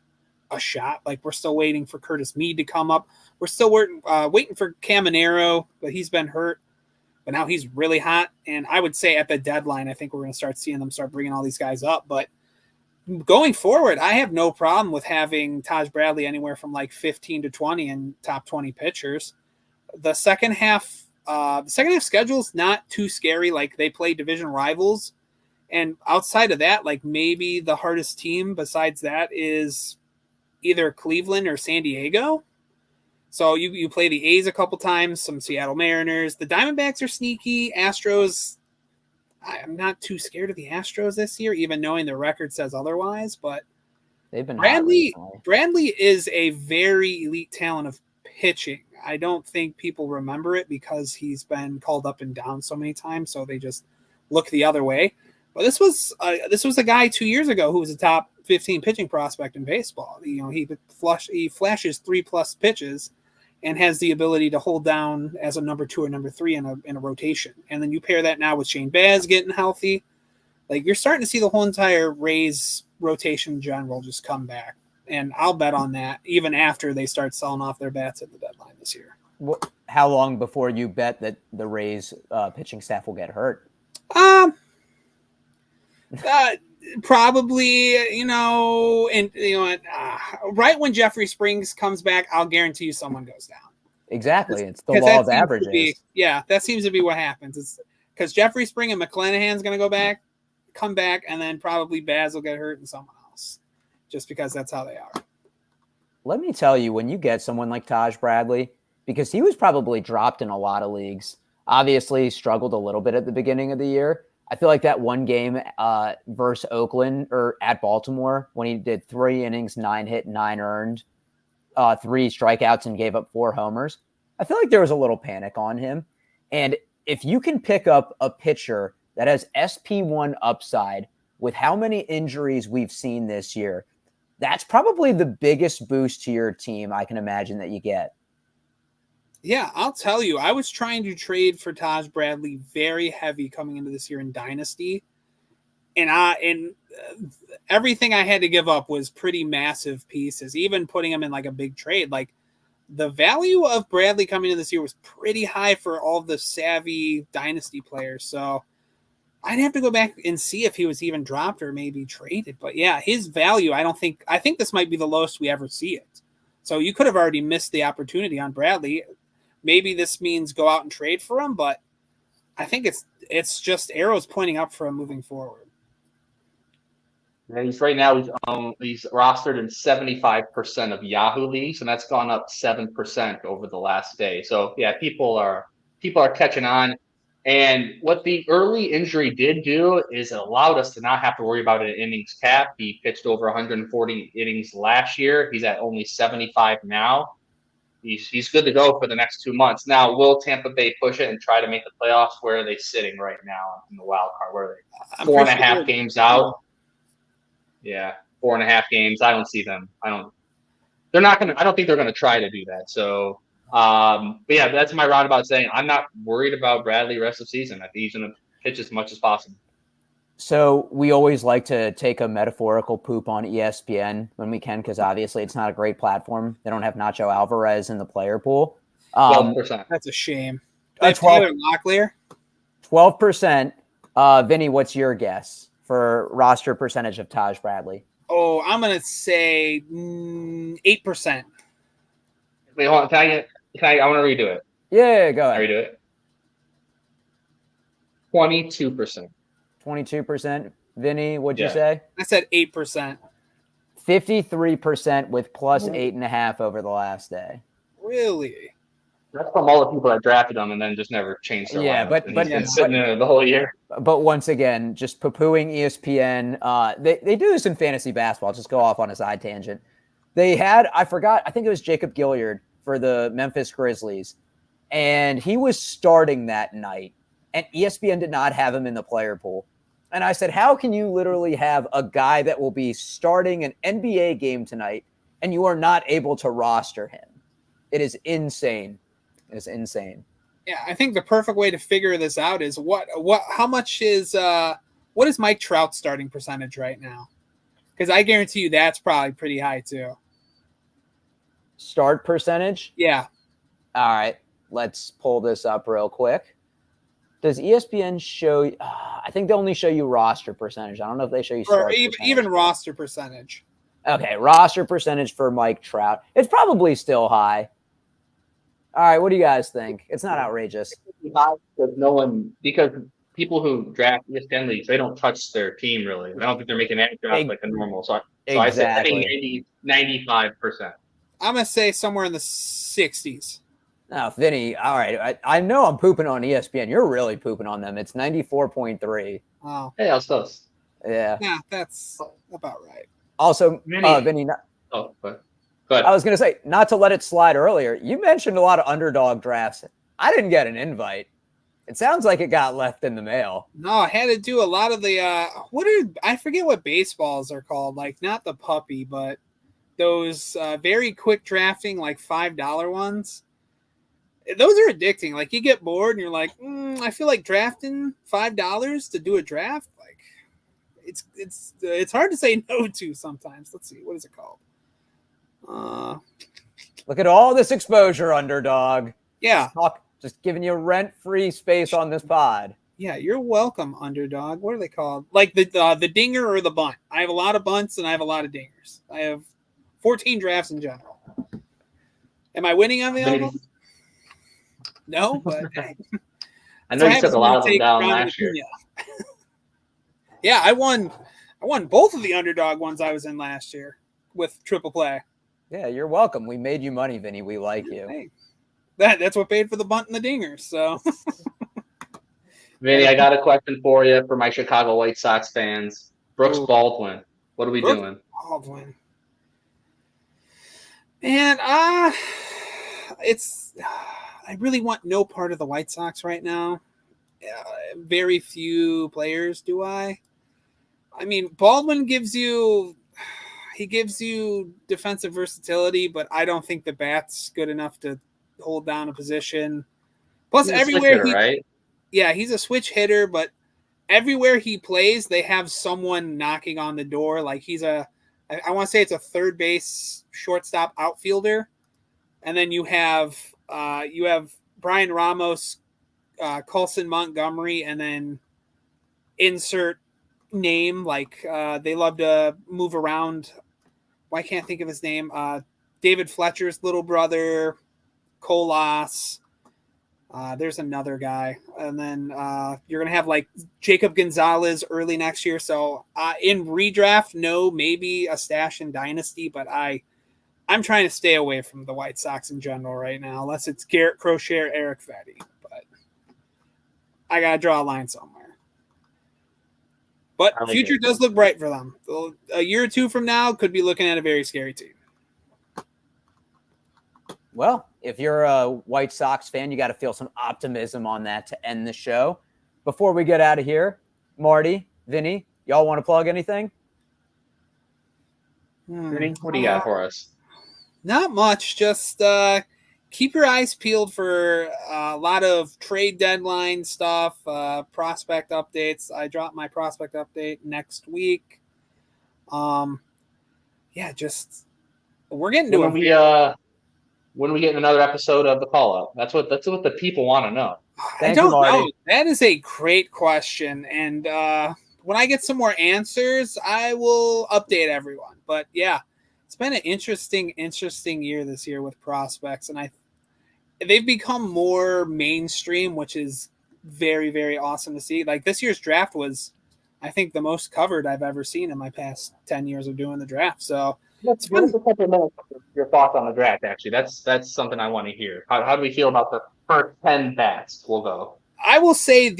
a shot. Like, we're still waiting for Curtis Mead to come up. We're still waiting for Caminero, but he's been hurt. But now he's really hot. And I would say at the deadline, I think we're going to start seeing them start bringing all these guys up. But going forward, I have no problem with having Taj Bradley anywhere from like 15 to 20 in top 20 pitchers. The second half schedule is not too scary. Like, they play division rivals, and outside of that, like, maybe the hardest team besides that is either Cleveland or San Diego. So you play the A's a couple times, some Seattle Mariners. The Diamondbacks are sneaky. Astros, I'm not too scared of the Astros this year, even knowing their record says otherwise. But they've been Bradley is a very elite talent of pitching. I don't think people remember it because he's been called up and down so many times, so they just look the other way. But this was a guy 2 years ago who was a top 15 pitching prospect in baseball. He flashes 3+ pitches and has the ability to hold down as a number 2 or number 3 in a rotation. And then you pair that now with Shane Baz getting healthy. Like, you're starting to see the whole entire Rays rotation in general just come back. And I'll bet on that even after they start selling off their bats at the deadline this year. How long before you bet that the Rays pitching staff will get hurt? Probably, right when Jeffrey Springs comes back, I'll guarantee you someone goes down. Exactly. It's the law of averages. That seems to be what happens. It's because Jeffrey Spring and McClanahan's going to come back, and then probably Baz will get hurt and someone else, just because that's how they are. Let me tell you, when you get someone like Taj Bradley, because he was probably dropped in a lot of leagues, obviously struggled a little bit at the beginning of the year. I feel like that one game versus Oakland or at Baltimore when he did 3 innings, 9 hit, 9 earned, 3 strikeouts and gave up 4 homers. I feel like there was a little panic on him. And if you can pick up a pitcher that has SP1 upside with how many injuries we've seen this year, that's probably the biggest boost to your team I can imagine that you get. Yeah, I'll tell you, I was trying to trade for Taj Bradley very heavy coming into this year in Dynasty. And everything I had to give up was pretty massive pieces, even putting him in like a big trade. Like, the value of Bradley coming in this year was pretty high for all the savvy Dynasty players. So I'd have to go back and see if he was even dropped or maybe traded. But yeah, his value, I think this might be the lowest we ever see it. So you could have already missed the opportunity on Bradley. Maybe this means go out and trade for him, but I think it's just arrows pointing up for him moving forward. Yeah, he's rostered in 75% of Yahoo leagues, and that's gone up 7% over the last day. So yeah, people are catching on. And what the early injury did do is it allowed us to not have to worry about an innings cap. He pitched over 140 innings last year. He's at only 75 now. He's good to go for the next 2 months. Now, will Tampa Bay push it and try to make the playoffs? Where are they sitting right now in the wild card? Where are they? 4.5 games out. Yeah, 4.5 games. I don't see them. They're not going to, I don't think they're going to try to do that. So, but yeah, that's my roundabout saying I'm not worried about Bradley rest of the season. I think he's going to pitch as much as possible. So we always like to take a metaphorical poop on ESPN when we can, because obviously it's not a great platform. They don't have Nacho Alvarez in the player pool. 12%. That's a shame. 12%. 12%. Vinny, what's your guess for roster percentage of Taj Bradley? Oh, I'm going to say 8%. Wait, hold on. I want to redo it. Yeah, go ahead. Can I redo it? 22%. 22%. Vinny, what'd you say? I said 8%. 53% with plus 8.5 over the last day. Really? That's from all the people that drafted him and then just never changed their lineup. But he's been sitting there the whole year. But once again, just poo-pooing ESPN. They do this in fantasy basketball. Just go off on a side tangent. They had, I think it was Jacob Gilyard for the Memphis Grizzlies, and he was starting that night, and ESPN did not have him in the player pool. And I said, how can you literally have a guy that will be starting an NBA game tonight and you are not able to roster him? It is insane. It is insane. Yeah, I think the perfect way to figure this out is what is Mike Trout's starting percentage right now? Because I guarantee you that's probably pretty high too. Start percentage? Yeah. All right, let's pull this up real quick. Does ESPN show? I think they only show you roster percentage. I don't know if they show you start even roster percentage. Okay, roster percentage for Mike Trout. It's probably still high. All right, what do you guys think? It's not outrageous. Because people who draft ESPN leagues, they don't touch their team really. I don't think they're making any drafts like a normal. So I think 95%. I'm gonna say somewhere in the 60s. No, Vinny, all right. I know I'm pooping on ESPN. You're really pooping on them. It's 94.3. Oh. Hey, I was close. Yeah. Yeah, that's about right. Also, Vinny. Go ahead. I was going to say, not to let it slide earlier, you mentioned a lot of underdog drafts. I didn't get an invite. It sounds like it got left in the mail. No, I had to do a lot of the I forget what baseballs are called, like not the puppy, but those very quick drafting, like $5 ones. Those are addicting. Like you get bored and you're like, I feel like drafting $5 to do a draft. Like it's hard to say no to sometimes. Let's see, what is it called? Look at all this exposure, underdog. Yeah, just giving you rent-free space on this pod. Yeah, you're welcome, underdog. What are they called? Like the dinger or the bunt. I have a lot of bunts and I have a lot of dingers. I have 14 drafts in general. Am I winning on the album? No, but I know you took a lot of them down last year. Yeah, I won both of the underdog ones I was in last year with triple play. Yeah, you're welcome. We made you money, Vinny. We like you. Hey, that's what paid for the bunt and the dingers. So, Vinny, I got a question for you for my Chicago White Sox fans. Brooks Baldwin, what are we doing? Baldwin, man, I really want no part of the White Sox right now. Very few players do I. I mean, Baldwin gives you defensive versatility, but I don't think the bat's good enough to hold down a position. Plus, he's everywhere right? Yeah, he's a switch hitter, but everywhere he plays, they have someone knocking on the door. Like I want to say it's a third base, shortstop, outfielder, and then you have Brian Ramos, Colson Montgomery, and then insert name. Like they love to move around. Well, I can't think of his name. David Fletcher's little brother, Colas. There's another guy. And then you're going to have like Jacob Gonzalez early next year. So in redraft, no, maybe a stash in Dynasty, but I'm trying to stay away from the White Sox in general right now, unless it's Garrett Crochet or Eric Fetty. But I got to draw a line somewhere. But future does look bright for them. A year or two from now, could be looking at a very scary team. Well, if you're a White Sox fan, you got to feel some optimism on that to end the show. Before we get out of here, Marty, Vinny, y'all want to plug anything? Vinny, what do you got for us? Not much. Just keep your eyes peeled for a lot of trade deadline stuff, prospect updates. I drop my prospect update next week. Just we're getting to it. When we get another episode of the call up? That's what the people want to know. I don't know. That is a great question. And when I get some more answers, I will update everyone. But yeah, it's been an interesting year this year with prospects. And they've become more mainstream, which is very, very awesome to see. Like this year's draft was, I think, the most covered I've ever seen in my past 10 years of doing the draft. So give us a couple minutes of your thoughts on the draft, actually. That's something I want to hear. How do we feel about the first 10 bats? We'll go. I will say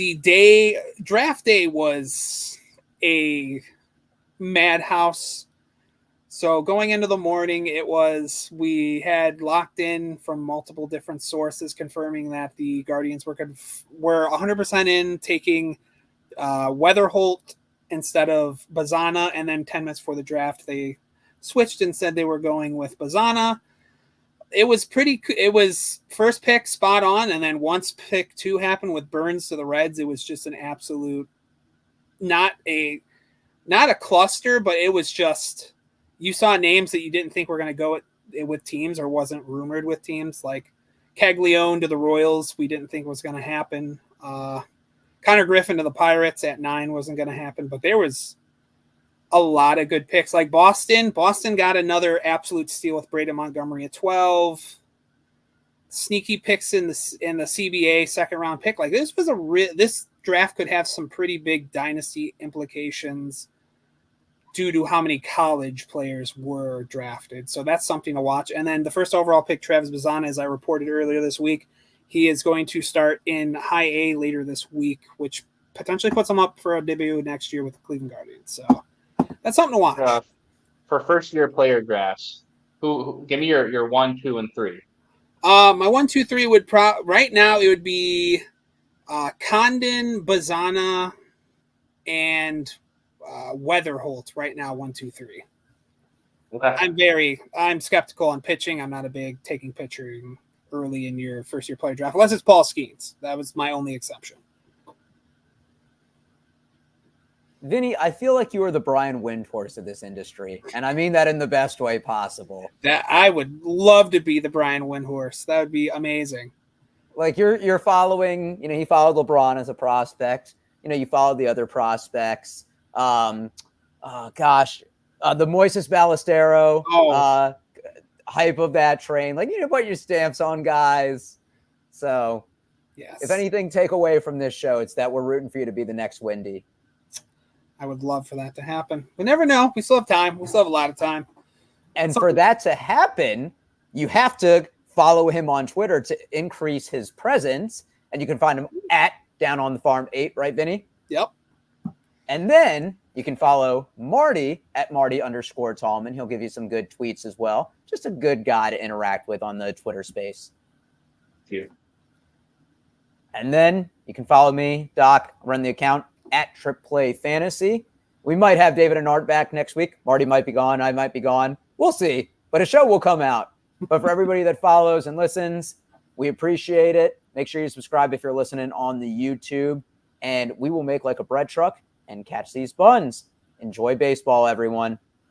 draft day was a madhouse. So going into the morning, we had locked in from multiple different sources confirming that the Guardians were 100% in taking Weatherholt instead of Bazana, and then 10 minutes before the draft, they switched and said they were going with Bazana. It was first pick spot on, and then once pick 2 happened with Burns to the Reds, it was just an absolute not a cluster, but it was just, you saw names that you didn't think were going to go with teams or wasn't rumored with teams, like Caglione to the Royals. We didn't think was going to happen. Connor Griffin to the Pirates at 9 wasn't going to happen, but there was a lot of good picks. Like Boston got another absolute steal with Braden Montgomery at 12. Sneaky picks in the CBA second round pick. Like this was this draft could have some pretty big dynasty implications due to how many college players were drafted. So that's something to watch. And then the first overall pick, Travis Bazana, as I reported earlier this week, he is going to start in high A later this week, which potentially puts him up for a debut next year with the Cleveland Guardians. So that's something to watch. For first-year player drafts, who give me your 1, 2, and 3. My 1, 2, 3 would right now it would be Condon, Bazana, and Weatherholt. Right now, 1, 2, 3. Okay. I'm skeptical on pitching. I'm not a big taking pitching early in your first-year player draft, unless it's Paul Skeens. That was my only exception. Vinny, I feel like you are the Brian Windhorse of this industry, and I mean that in the best way possible. That I would love to be the Brian Windhorse. That would be amazing. Like you're following, he followed LeBron as a prospect. You followed the other prospects. The Moises Ballestero, hype of that train. Like put your stamps on guys. So, yes. If anything, take away from this show, it's that we're rooting for you to be the next Windy. I would love for that to happen. We never know. We still have time. We still have a lot of time. And for that to happen, you have to follow him on Twitter to increase his presence. And you can find him at Down on the Farm 8, right, Vinny? Yep. And then you can follow Marty at Marty_Tallman. He'll give you some good tweets as well. Just a good guy to interact with on the Twitter space. Thank you. And then you can follow me, Doc, run the account at Trip Play Fantasy. We might have David and Art back next week. Marty might be gone. I might be gone. We'll see. But a show will come out. But for everybody that follows and listens, we appreciate it. Make sure you subscribe if you're listening on the YouTube. And we will make like a bread truck and catch these buns. Enjoy baseball, everyone.